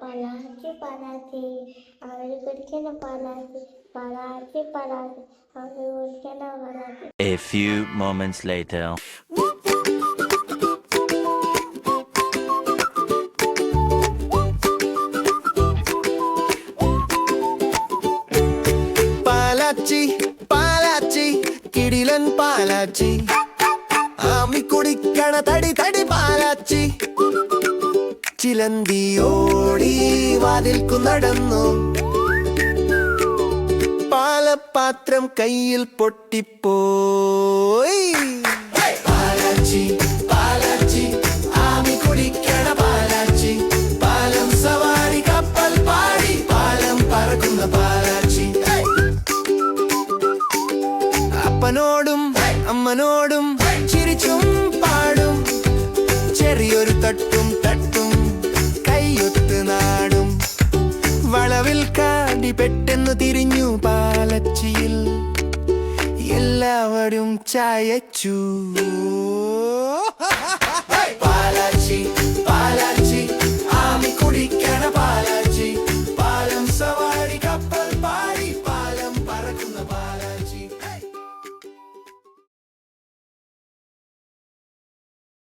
പലാച്ചി പലാച്ചി അവർ കുടിക്കുന്ന പലാച്ചി പലാച്ചി പലാച്ചി അവർ കുടിക്കുന്ന പലാച്ചി. A few moments later. പാലാച്ചി പാലാച്ചി കിടിലൻ പാലാച്ചി ആമി കുടിക്കണ തടി തടി പാലാച്ചി ചിലന്തിയോടി വാതിൽക്കു നടന്നു പാലപാത്രം കയ്യിൽ പൊട്ടിപ്പോയി പാലാച്ചി പാലാച്ചി ആമി കുടിക്കണ പാലാച്ചി പാലം സവാരി കപ്പൽ പാടി പാലം പറക്കുന്ന പാലാച്ചി അപ്പനോടും അമ്മനോടും ചിരിച്ചും പാടും ചെറിയൊരു തട്ടും തട്ടും കൈയൊത്ത് നാടും വളവിൽ കാടി പെട്ടെന്ന് തിരിഞ്ഞു പാലച്ചിയിൽ എല്ലാവരും ചായച്ചു പാലാച്ചി